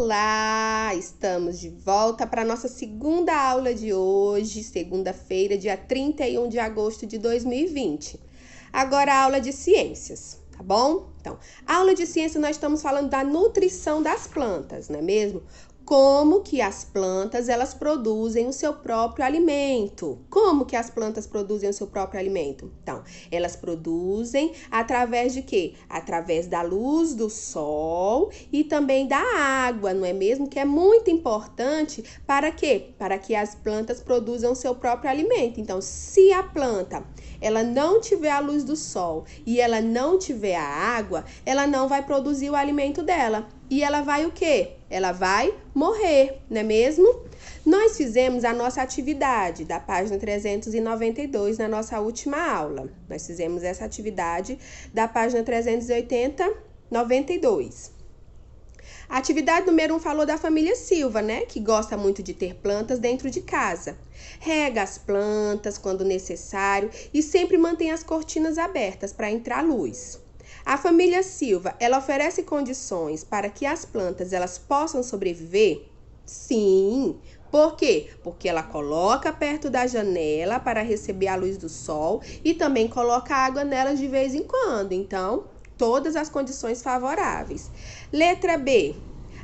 Olá! Estamos de volta para a nossa segunda aula de hoje, segunda-feira, dia 31 de agosto de 2020. Agora a aula de ciências, tá bom? Então, a aula de ciências nós estamos falando da nutrição das plantas, não é mesmo? Como que as plantas, elas produzem o seu próprio alimento. Como que as plantas produzem o seu próprio alimento? Então, elas produzem através de quê? Através da luz do sol e também da água, não é mesmo? Que é muito importante para quê? Para que as plantas produzam o seu próprio alimento. Então, se a planta ela não tiver a luz do sol e ela não tiver a água, ela não vai produzir o alimento dela. E ela vai o quê? Ela vai morrer, não é mesmo? Nós fizemos a nossa atividade da página 392 na nossa última aula. Nós fizemos essa atividade da página 380, 92. A atividade número 1 falou da família Silva, né? Que gosta muito de ter plantas dentro de casa. Rega as plantas quando necessário e sempre mantém as cortinas abertas para entrar luz. A família Silva, ela oferece condições para que as plantas elas possam sobreviver? Sim. Por quê? Porque ela coloca perto da janela para receber a luz do sol e também coloca água nelas de vez em quando. Então, todas as condições favoráveis. Letra B.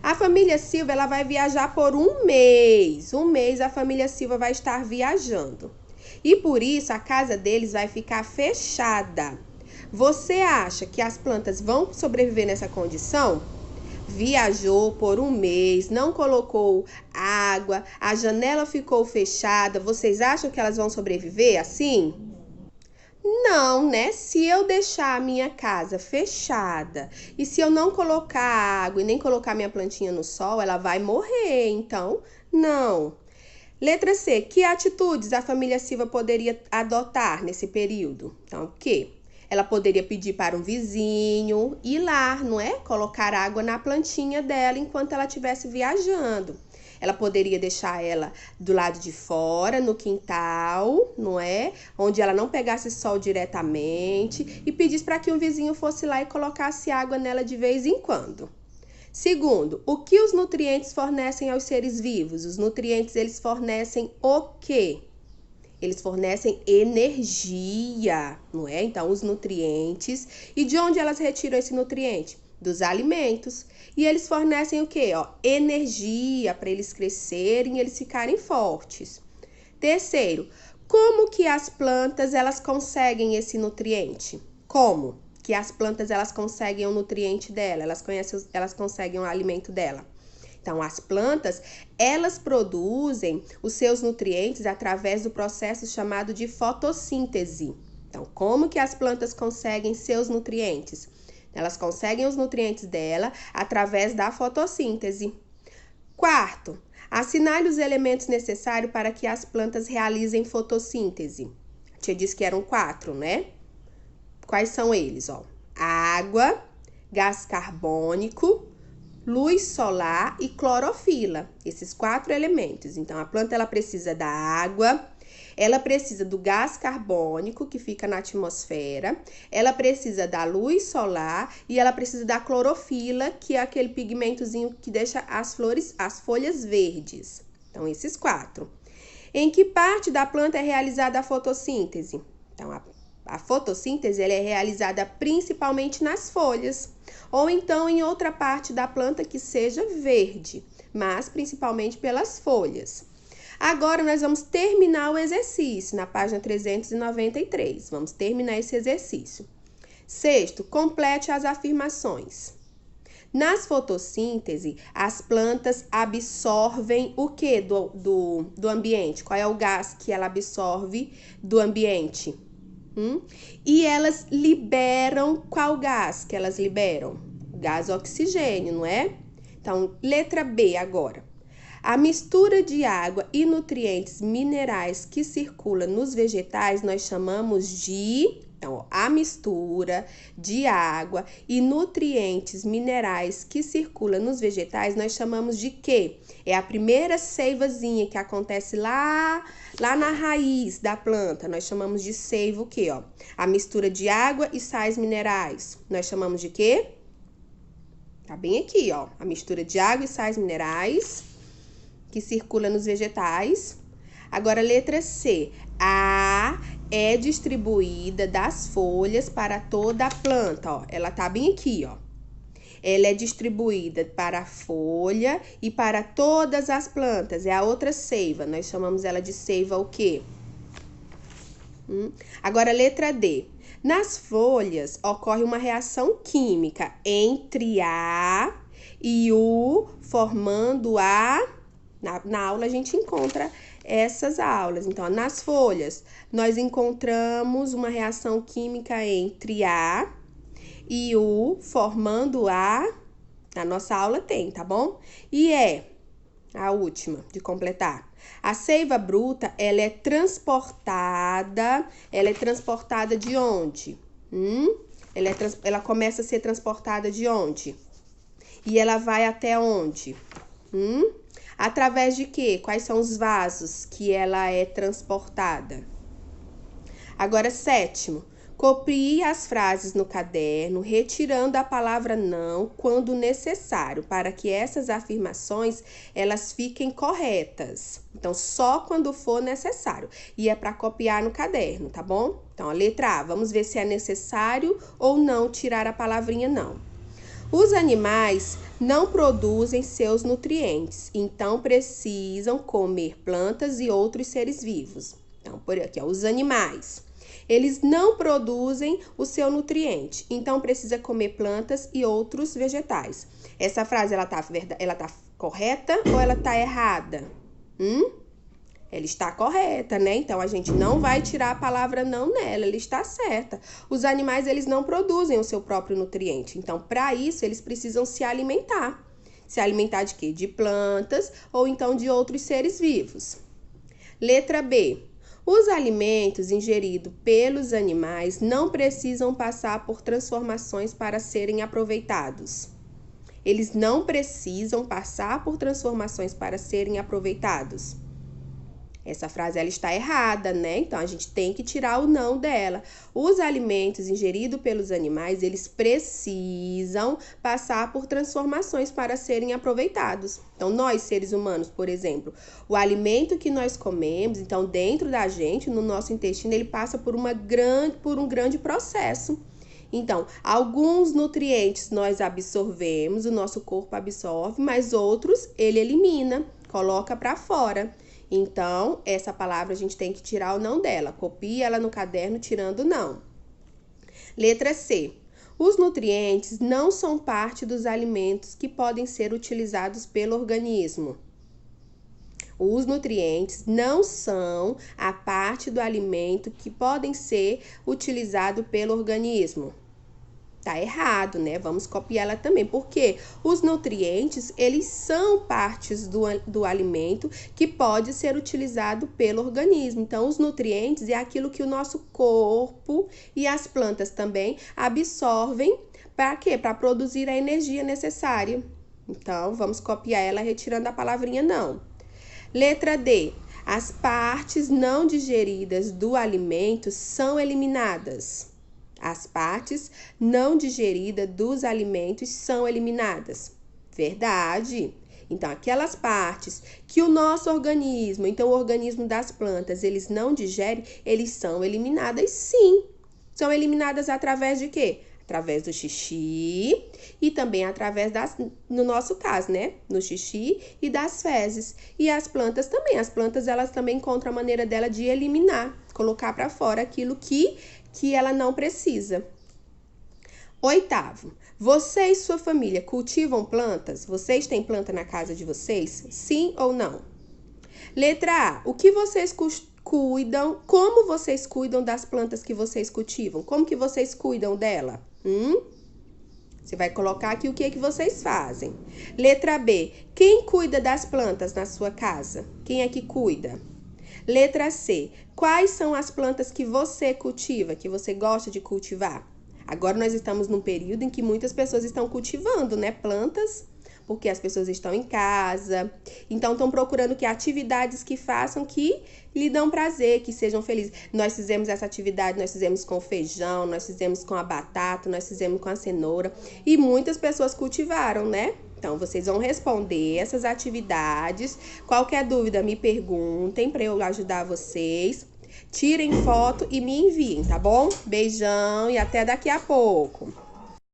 A família Silva ela vai viajar por um mês. Um mês a família Silva vai estar viajando. E por isso a casa deles vai ficar fechada. Você acha que as plantas vão sobreviver nessa condição? Viajou por um mês, não colocou água, a janela ficou fechada. Vocês acham que elas vão sobreviver assim? Não, né? Se eu deixar a minha casa fechada e se eu não colocar água e nem colocar minha plantinha no sol, ela vai morrer. Então, não. Letra C. Que atitudes a família Silva poderia adotar nesse período? Então, o quê? Ela poderia pedir para um vizinho ir lá, não é? Colocar água na plantinha dela enquanto ela estivesse viajando. Ela poderia deixar ela do lado de fora, no quintal, não é? Onde ela não pegasse sol diretamente e pedisse para que um vizinho fosse lá e colocasse água nela de vez em quando. Segundo, o que os nutrientes fornecem aos seres vivos? Os nutrientes, eles fornecem o quê? Eles fornecem energia, não é? Então, os nutrientes. E de onde elas retiram esse nutriente? Dos alimentos. E eles fornecem o quê? Energia para eles crescerem e eles ficarem fortes. Terceiro, como que as plantas elas conseguem esse nutriente? Como que as plantas elas conseguem o nutriente dela? Elas conseguem o alimento dela? Então, as plantas, elas produzem os seus nutrientes através do processo chamado de fotossíntese. Então, como que as plantas conseguem seus nutrientes? Elas conseguem os nutrientes dela através da fotossíntese. Quarto, assinale os elementos necessários para que as plantas realizem fotossíntese. A tia disse que eram 4, né? Quais são eles? Água, gás carbônico, luz solar e clorofila, esses 4 elementos. Então, a planta ela precisa da água, ela precisa do gás carbônico que fica na atmosfera, ela precisa da luz solar e ela precisa da clorofila, que é aquele pigmentozinho que deixa as folhas verdes. Então, esses 4. Em que parte da planta é realizada a fotossíntese? Então, a fotossíntese ela é realizada principalmente nas folhas, ou então em outra parte da planta que seja verde, mas principalmente pelas folhas. Agora nós vamos terminar o exercício na página 393. Vamos terminar esse exercício. Sexto, complete as afirmações. Nas fotossíntese, as plantas absorvem o que do ambiente? Qual é o gás que ela absorve do ambiente? E elas liberam qual gás que elas liberam? O gás oxigênio, não é? Então, letra B agora. A mistura de água e nutrientes minerais que circula nos vegetais nós chamamos de... Então, a mistura de água e nutrientes minerais que circula nos vegetais nós chamamos de quê? É a primeira seivazinha que acontece lá na raiz da planta. Nós chamamos de seiva o quê? A mistura de água e sais minerais. Nós chamamos de quê? Tá bem aqui, ó, a mistura de água e sais minerais que circula nos vegetais. Agora, letra C. A é distribuída das folhas para toda a planta, ó. Ela tá bem aqui, ó. Ela é distribuída para a folha e para todas as plantas. É a outra seiva. Nós chamamos ela de seiva o quê? Agora, letra D. Nas folhas ocorre uma reação química entre A e U, formando a... Na aula a gente encontra essas aulas. Então, nas folhas, nós encontramos uma reação química entre A e U, formando a... Na nossa aula tem, tá bom? E é a última de completar. A seiva bruta, ela é transportada de onde? Ela começa a ser transportada de onde? E ela vai até onde? Através de quê? Quais são os vasos que ela é transportada? Agora, sétimo. Copie as frases no caderno, retirando a palavra não quando necessário, para que essas afirmações elas fiquem corretas. Então, só quando for necessário. E é para copiar no caderno, tá bom? Então, a letra A, vamos ver se é necessário ou não tirar a palavrinha não. Os animais não produzem seus nutrientes, então precisam comer plantas e outros seres vivos. Então, por aqui, ó, os animais. Eles não produzem o seu nutriente, então precisa comer plantas e outros vegetais. Essa frase, ela tá correta ou ela tá errada? Ela está correta, né? Então, a gente não vai tirar a palavra não nela, ela está certa. Os animais, eles não produzem o seu próprio nutriente. Então, para isso, eles precisam se alimentar. Se alimentar de quê? De plantas ou então de outros seres vivos. Letra B. Os alimentos ingeridos pelos animais não precisam passar por transformações para serem aproveitados. Eles não precisam passar por transformações para serem aproveitados. Essa frase ela está errada, né? Então, a gente tem que tirar o não dela. Os alimentos ingeridos pelos animais, eles precisam passar por transformações para serem aproveitados. Então, nós, seres humanos, por exemplo, o alimento que nós comemos, então, dentro da gente, no nosso intestino, ele passa por um grande processo. Então, alguns nutrientes nós absorvemos, o nosso corpo absorve, mas outros ele elimina, coloca para fora. Então, essa palavra a gente tem que tirar o não dela. Copie ela no caderno tirando o não. Letra C. Os nutrientes não são parte dos alimentos que podem ser utilizados pelo organismo. Os nutrientes não são a parte do alimento que podem ser utilizados pelo organismo. Tá errado, né? Vamos copiar ela também, porque os nutrientes, eles são partes do alimento que pode ser utilizado pelo organismo. Então, os nutrientes é aquilo que o nosso corpo e as plantas também absorvem para quê? Para produzir a energia necessária. Então, vamos copiar ela retirando a palavrinha não. Letra D. As partes não digeridas do alimento são eliminadas. As partes não digeridas dos alimentos são eliminadas. Verdade. Então, aquelas partes que o nosso organismo, então o organismo das plantas, eles não digerem, eles são eliminadas sim. São eliminadas através de quê? Através do xixi e também através no nosso caso, né? No xixi e das fezes. E as plantas também. As plantas, elas também encontram a maneira dela de eliminar, colocar para fora aquilo que ela não precisa. Oitavo, você e sua família cultivam plantas? Vocês têm planta na casa de vocês? Sim ou não? Letra A, o que vocês cuidam? Como vocês cuidam das plantas que vocês cultivam? Como que vocês cuidam dela? Você vai colocar aqui o que vocês fazem. Letra B, quem cuida das plantas na sua casa? Quem é que cuida? Letra C. Quais são as plantas que você cultiva, que você gosta de cultivar? Agora nós estamos num período em que muitas pessoas estão cultivando, né, plantas, porque as pessoas estão em casa. Então, estão procurando que atividades que façam que lhe dão prazer, que sejam felizes. Nós fizemos essa atividade, nós fizemos com feijão, nós fizemos com a batata, nós fizemos com a cenoura. E muitas pessoas cultivaram, né? Então, vocês vão responder essas atividades. Qualquer dúvida, me perguntem para eu ajudar vocês. Tirem foto e me enviem, tá bom? Beijão e até daqui a pouco.